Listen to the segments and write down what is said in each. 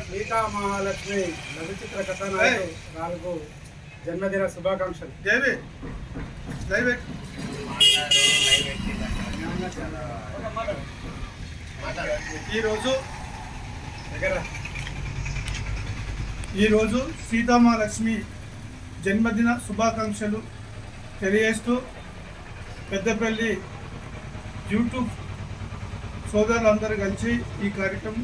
సీతా మహాలక్ష్మి లఘు చిత్ర కథానాయకు జన్మదిన శుభాకాంక్షలు. ఈరోజు సీతామహాలక్ష్మి జన్మదిన శుభాకాంక్షలు తెలియజేస్తూ పెద్దపల్లి యూట్యూబ్ సోదరులందరూ కలిసి ఈ కార్యక్రమం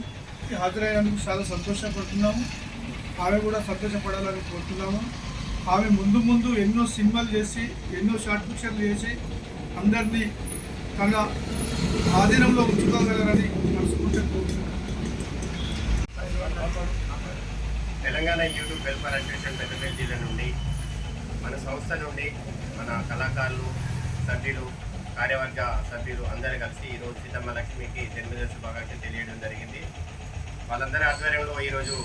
హాజరైనందుకు చాలా సంతోషపడుతున్నాము. ఆమె కూడా సంతోషపడాలని కోరుతున్నాము. ఆమె ముందు ముందు ఎన్నో సినిమాలు చేసి ఎన్నో షార్ట్ పిక్చర్లు చేసి అందరినీ తన ఆధీనంలో ఉంచుకోగలరని మనస్ఫూర్తిగా కోరుతున్నాము. Telangana YouTube welfare association Peddapalli జిల్లా నుండి మన సంస్థ నుండి మన కళాకారులు సభ్యులు కార్యవర్గ సభ్యులు అందరూ కలిసి ఈరోజు సీతమ్మలక్ష్మికి జన్మదిన శుభాకాంక్షలు తెలియడం జరిగింది. వాళ్ళందరి ఆధ్వర్యంలో ఈరోజు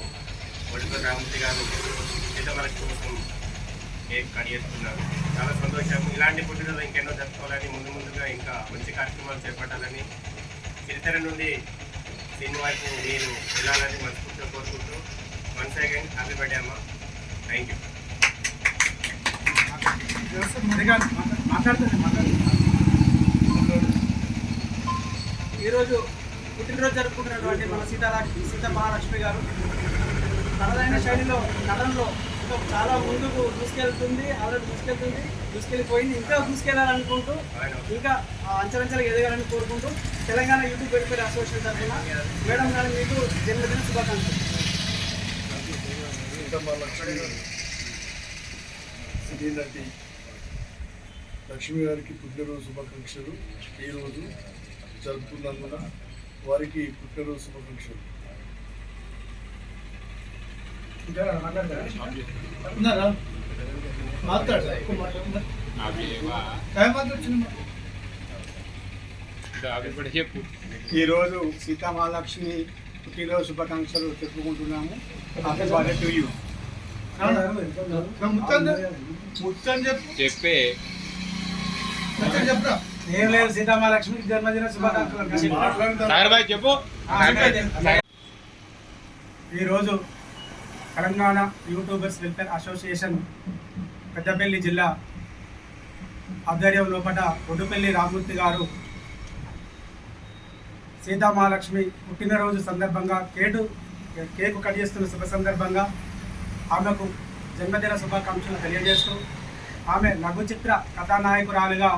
ఒడిపల్లి రామూర్తి గారు సీతమ్మలక్ష్మి కోసం కేక్ కట్ చేస్తున్నారు. చాలా సంతోషం. ఇలాంటి పుట్టినరోజు ఇంకెన్నో జరుపుకోవాలని ముందుగా ఇంకా మంచి కార్యక్రమాలు చేపట్టాలని చరిత్ర నుండి సినిమా వైపు మీరు వెళ్ళాలని మనస్ఫూర్తిగా కోరుకుంటూ వన్స్ అగైన్ హ్యాపీ బర్త్డే అమ్మ. Thank you. ఈరోజు పుట్టినరోజు జరుపుకుంటున్నటువంటి మన సీతా మహాలక్ష్మి గారు తనదైన శైలిలో నటనలో ఇంకా చాలా ముందుకు ఆల్రెడీ దూసుకెళ్ళిపోయింది. ఇంకా దూసుకెళ్ళాలనుకుంటూ ఇంకా అంచెలంచెలకు ఎదగాలని కోరుకుంటూ తెలంగాణ యూట్యూబ్ వెల్ఫేర్ అసోసియేషన్ తరఫున మేడం గారు మీకు జన్మదిన శుభాకాంక్షలు. శ్రీనటి లక్ష్మి గారికి పుట్టినరోజు శుభాకాంక్షలు. ఈరోజు జరుపుకున్నందున వారికి పుట్టినరోజు శుభాకాంక్షలు. ఈరోజు సీతామహాలక్ష్మి పుట్టినరోజు శుభాకాంక్షలు చెప్పుకుంటున్నాము. Happy birthday to you. చెప్పే ఏం లేదు, సీతామహాలక్ష్మి జన్మదిన శుభాకాంక్షలు చెప్పు. ఈరోజు Telangana YouTubers welfare association Peddapalli జిల్లా ఆధ్వర్యం లోపల ఒడ్డుపల్లి రామూర్తి గారు సీతామహాలక్ష్మి పుట్టినరోజు సందర్భంగా కేకు కట్ చేస్తున్న శుభ సందర్భంగా ఆమెకు జన్మదిన శుభాకాంక్షలు తెలియజేస్తూ ఆమె లఘు చిత్ర కథానాయకురాలుగా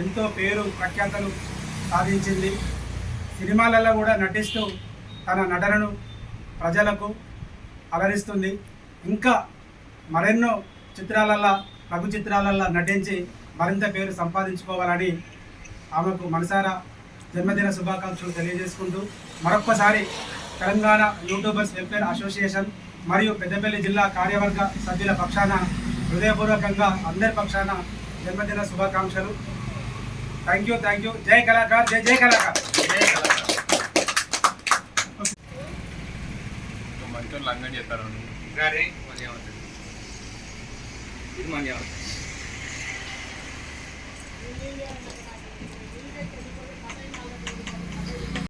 ఎంతో పేరు ప్రఖ్యాతలు సాధించింది. సినిమాలలో కూడా నటిస్తూ తన నటనను ప్రజలకు అలరిస్తుంది. ఇంకా మరెన్నో చిత్రాలల్లో లఘు చిత్రాలల్లో నటించి మరింత పేరు సంపాదించుకోవాలని ఆమెకు మనసారా జన్మదిన శుభాకాంక్షలు తెలియజేసుకుంటూ మరొక్కసారి తెలంగాణ యూట్యూబర్స్ వెల్ఫేర్ అసోసియేషన్ మరియు పెద్దపల్లి జిల్లా కార్యవర్గ సభ్యుల పక్షాన హృదయపూర్వకంగా అందరి పక్షాన జన్మదిన శుభాకాంక్షలు. Thank you. జై కళాకార్, జై కళాకార్. మంచి లంగం చేస్తారు. ఇది